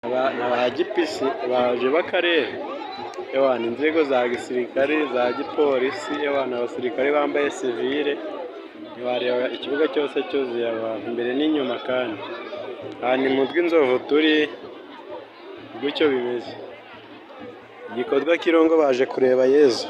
Abagipisi baje b'akarere ewana inzego za gisirikare za gipolisi ewana abasirikare bambaye sivile ntiwareba ikibuga cyose cyuzuye abantu imbere n'inyuma kandi aha ni mu rw'inzovu turi gutyo bimeze igikorwa Kirongo baje kureba Yezu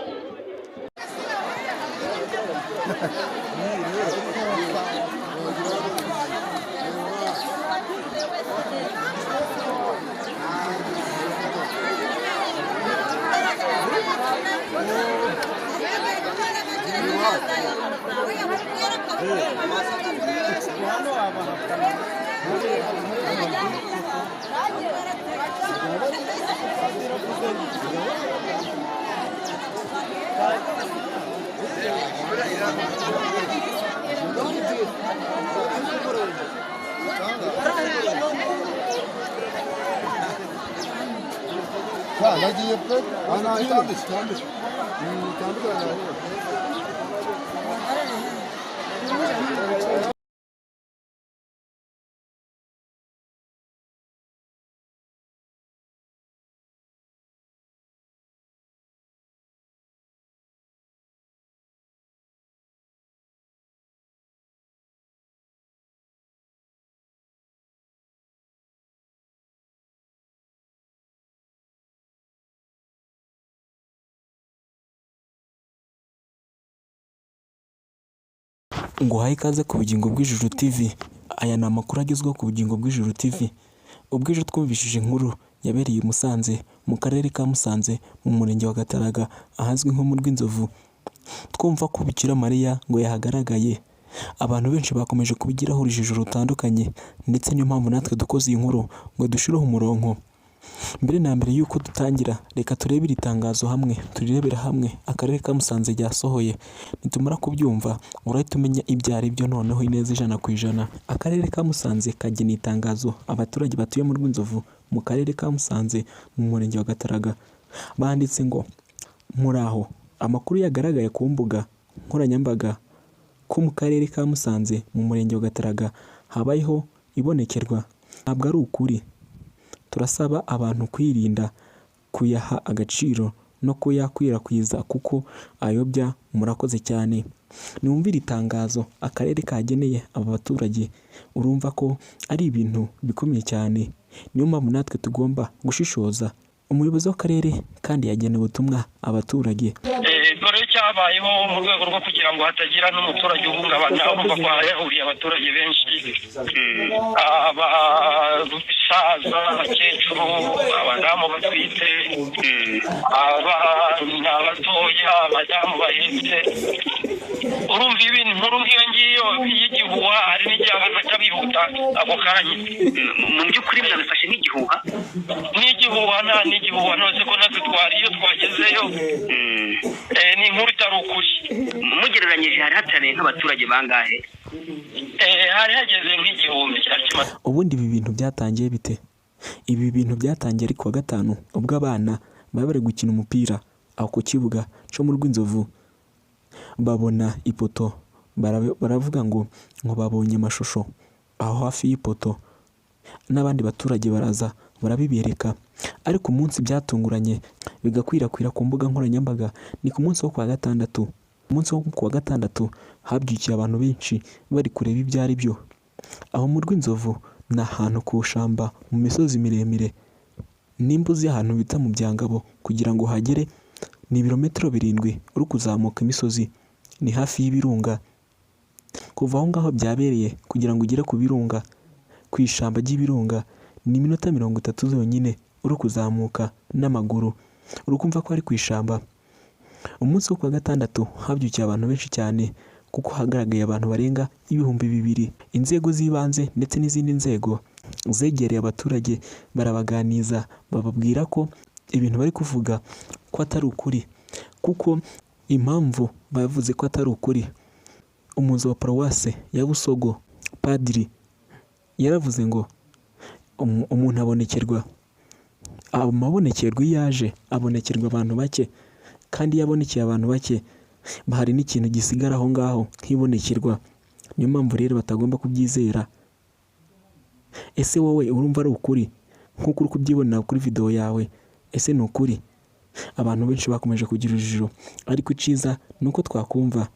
nguhaye ikaze ku Bugingo bw'Ijuru TV. Aya ni amakuru agezweho ku Bugingo bw'Ijuru TV. Ubw'ejo twumvishije inkuru yabereye i Musanze mu karere ka Musanze mu murenge wa Gataraga ahazwi nko mu Rw'Inzovu. Twumva ko Bikira Mariya ngo yahagaragaye. Abantu benshi bakomeje kubigiraho urujijo rutandukanye ndetse niyo mpamvu natwe dukoze iyi nkuru ngo dushireho umurongo. Mbere na mbere yuko dutangira reka turebe iri tangazo hamwe, turirebera hamwe akarere ka Musanze ryasohoye. Nitumara kubyumva urahita umenya ibyo ari byo noneho ineza 100%. Akarere ka Musanze kagena itangazo abaturage batuye mu Rw'Inzovu mu karere ka Musanze mu murenge wa Gataraga. Banditse ngo muraho, amakuru yagaragaye ku mbuga nkoranyambaga ko mu karere ka Musanze mu murenge wa Gataraga habayeho ibonekerwa ntabwo ari ukuri. Turasaba abantu kwirinda kuyaha agaciro no kuyakwirakwiza kuko ayobya. Murakoze cyane. Numvira itangazo akarere kageneye aba baturage urumva ko ari ibintu bikomeye cyane. Niyo mpamvu natwe tugomba gushishoza. Umuyobozi w'akarere kandi yageneye ubutumwa abaturage. Dore cyabayeho mu rwego rwo kugira ngo hatagira n'umuturage uhungabana, urumva ko hahuriye abaturage benshi, abasaza, abakecuru, abadamu batwite, abana batoya, abadamu bahetse. Urumva ibintu nkuru nk'iyo ngiyo y'igihuha hari n'igihe baca bihuta ako kanya. Mu by'ukuri mwabifashe nk'igihuha? N'igihuha nose ko natwe iyo twagezeyo ni inkuru itari ukuri. Mugereranyije hari hatariye nk'abaturage bangahe? Hari hageze nk'igihumbi cyari kimaze. Ubundi ibi bintu byatangiye bite? Ibi bintu byatangiye ari kuwa gatanu ubwo abana bari gukina umupira aho ku kibuga cyo mu Rw'Inzovu babona ipoto, baravuga ngo babonye amashusho aho hafi y'ipoto, n'abandi baturage baraza barabibereka. Ariko umunsi byatunguranye bigakwirakwira ku mbuga nkoranyambaga ni ku munsi wo kuwa gatandatu. Umunsi wo kuwa gatandatu habyukiye abantu benshi bari kureba ibyo ari byo. Aho mu Rw'Inzovu ni ahantu ku shamba mu misozi miremire, n'imbuzi y'ahantu bita mu Byangabo kugira ngo hagere ni ibirometero 7 uri kuzamuka imisozi, ni hafi y'ibirunga. Kuva aho ngaho byabereye kugira ngo ugere ku birunga, ku ishamba ry'ibirunga ni iminota 30 zonyine uri kuzamuka n'amaguru. Urukumva ko ari ku ishamba. Umunsi wo kuwa gatandatu habyukiye abantu benshi cyane kuko hagaragaye abantu barenga 2,000. Inzego z'ibanze ndetse n'izindi nzego zegereye abaturage barabaganiza bababwira ko ibintu bari kuvuga ko atari ukuri, kuko impamvu bavuze ko atari ukuri, umuyobozi wa paruwase ya Busogo padiri yaravuze ngo umuntu abonekerwa, amabonekerwa yaje abonekerwa abantu bake, kandi yabonekeye abantu bake bahari n'ikintu gisigara aho ngaho nk'ibonekerwa. Niyo mpamvu rero batagomba kubyizera. Ese wowe urumva ari ukuri? nk'uko uri kubyibonera kuri video yawe. Ese ni ukuri? Abantu benshi bakomeje kugira urujijo, ariko iciza ni uko twakumva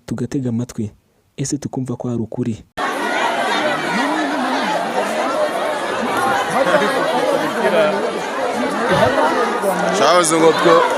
tugatega amatwi, ese tukumva ko hari ukuri. Shabuze ngo two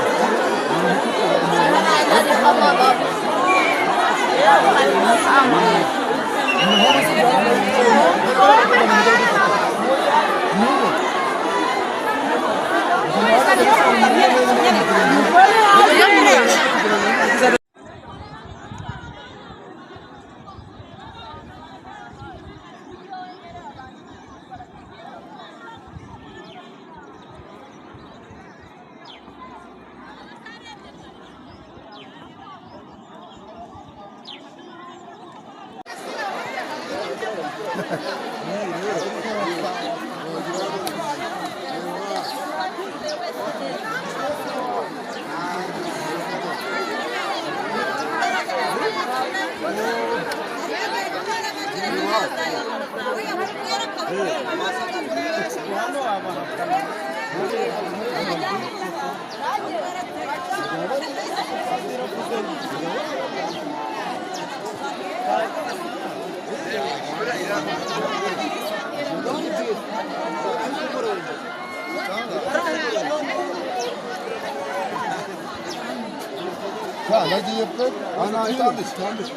nagiye pe ana itandik. Itandik